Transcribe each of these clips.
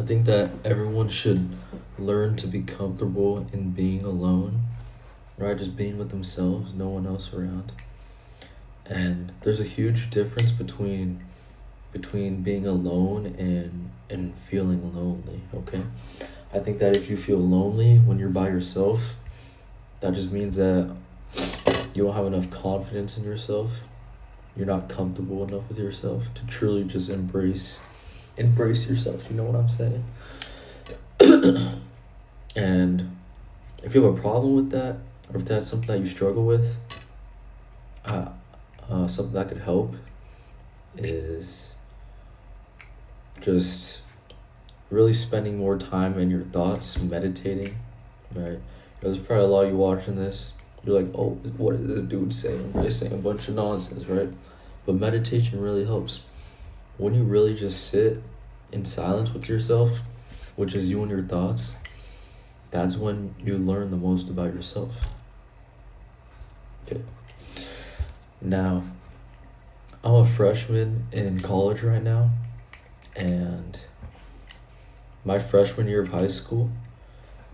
think that everyone should learn to be comfortable in being alone, right? Just being with themselves, no one else around. And there's a huge difference between being alone and feeling lonely, okay? I think that if you feel lonely when you're by yourself, that just means that you don't have enough confidence in yourself. You're not comfortable enough with yourself to truly just embrace yourself, you know what I'm saying? And if you have a problem with that, or if that's something that you struggle with, something that could help is just really spending more time in your thoughts, meditating, right? There's probably a lot of you watching this. You're like, oh, what is this dude saying? He's saying a bunch of nonsense, right? But meditation really helps. When you really just sit in silence with yourself, which is you and your thoughts, that's when you learn the most about yourself. Okay. Now, I'm a freshman in college right now, and my freshman year of high school,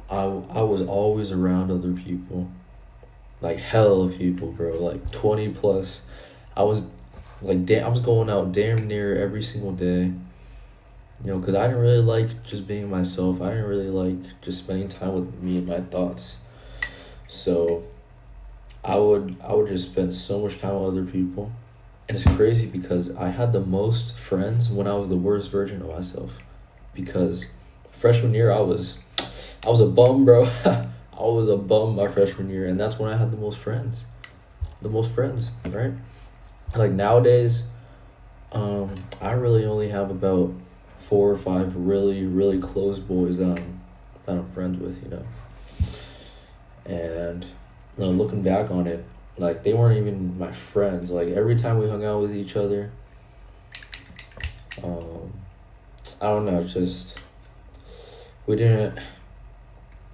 I was always around other people, like hell of people, bro, like 20 plus. I was going out damn near every single day, because I didn't really like just being myself. I didn't really like just spending time with me and my thoughts. So I would just spend so much time with other people. And it's crazy because I had the most friends when I was the worst version of myself. Because freshman year, I was a bum, bro. I was a bum my freshman year, and that's when I had the most friends. Right? Like nowadays, I really only have about 4 or 5 really, really close boys that I'm friends with, And looking back on it, like they weren't even my friends. Like every time we hung out with each other, I don't know, just we didn't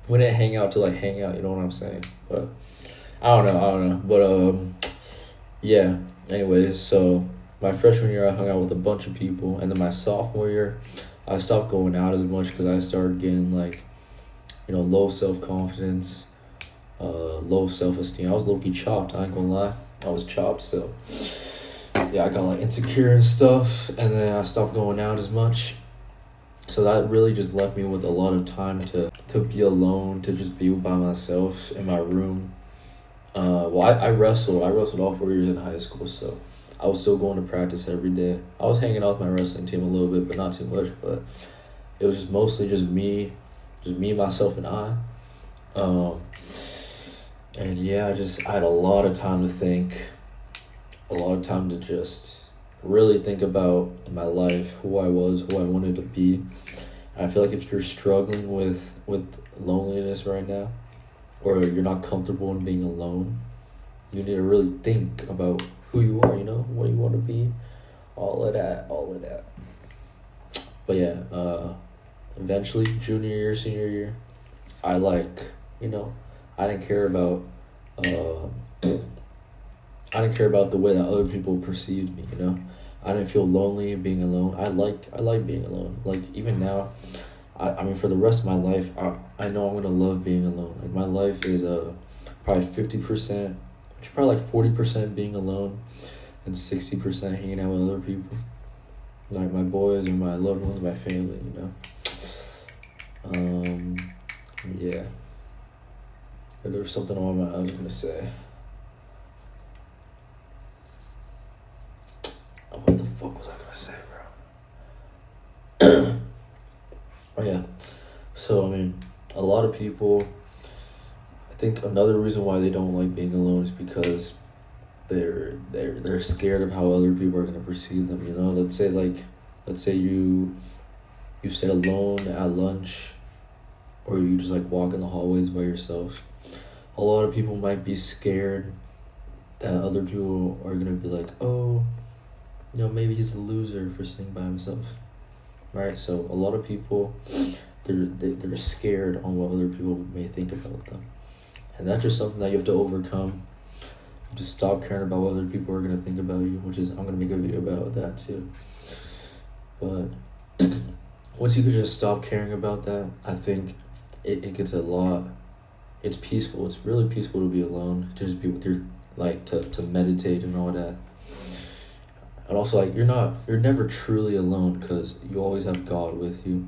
hang out to like hang out, you know what I'm saying? But I don't know. But yeah. Anyways, so my freshman year I hung out with a bunch of people, and then my sophomore year I stopped going out as much because I started getting like, low self-confidence, low self-esteem. I was low-key chopped, I ain't gonna lie. I was chopped, so yeah, I got like insecure and stuff, and then I stopped going out as much. So that really just left me with a lot of time to be alone, to just be by myself in my room. I wrestled all 4 years in high school, so I was still going to practice every day. I was hanging out with my wrestling team a little bit, but not too much. But it was just mostly just me, myself, and I. And yeah, I had a lot of time to think, a lot of time to just really think about my life, who I was, who I wanted to be. And I feel like if you're struggling with loneliness right now, or you're not comfortable in being alone, you need to really think about who you are, what you want to be, all of that. But yeah, eventually, junior year, senior year, I didn't care about the way that other people perceived me, I didn't feel lonely being alone. I like being alone. Like even now, I mean, for the rest of my life, I know I'm gonna love being alone. Like my life is probably 50%, probably like 40% being alone, and 60% hanging out with other people, like my boys and my loved ones, my family. Yeah. There was something on my mind I was gonna say. What the fuck was I gonna say, bro? Oh yeah. So I mean, a lot of people, I think another reason why they don't like being alone is because they're scared of how other people are gonna perceive them. Let's say you sit alone at lunch, or you just like walk in the hallways by yourself. A lot of people might be scared that other people are gonna be like, oh, maybe he's a loser for sitting by himself, right? So a lot of people, they're scared on what other people may think about them, and that's just something that you have to overcome. Just stop caring about what other people are gonna think about you, which is I'm gonna make a video about that too. But once you could just stop caring about that, I think it gets a lot. It's peaceful. It's really peaceful to be alone, to just be with your, like, to meditate and all that. And also, like, you're never truly alone because you always have God with you.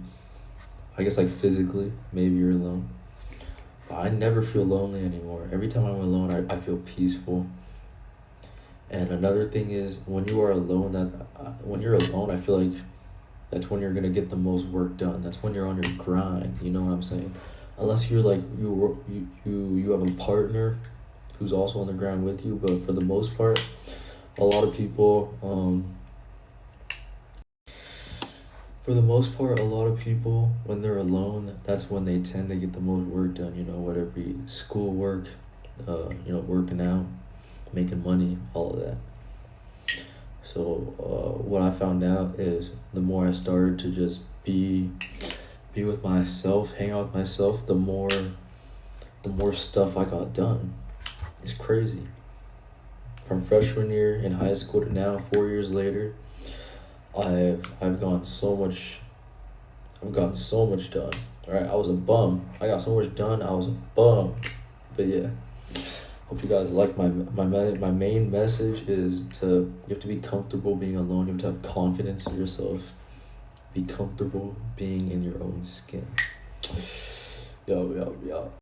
I guess, like, physically, maybe you're alone. But I never feel lonely anymore. Every time I'm alone, I feel peaceful. And another thing is, when you are alone, when you're alone, I feel like that's when you're gonna get the most work done. That's when you're on your grind. You know what I'm saying? Unless you're like you have a partner who's also on the grind with you. But for the most part, a lot of people when they're alone, that's when they tend to get the most work done. You know, whether it be schoolwork, working out, making money, all of that. So what I found out is the more I started to just be with myself, hang out with myself, the more stuff I got done. It's crazy. From freshman year in high school to now, 4 years later, I've gotten so much done. Alright, I was a bum. I got so much done, I was a bum. But yeah. Hope you guys like my main message is you have to be comfortable being alone. You have to have confidence in yourself. Be comfortable being in your own skin. Yo.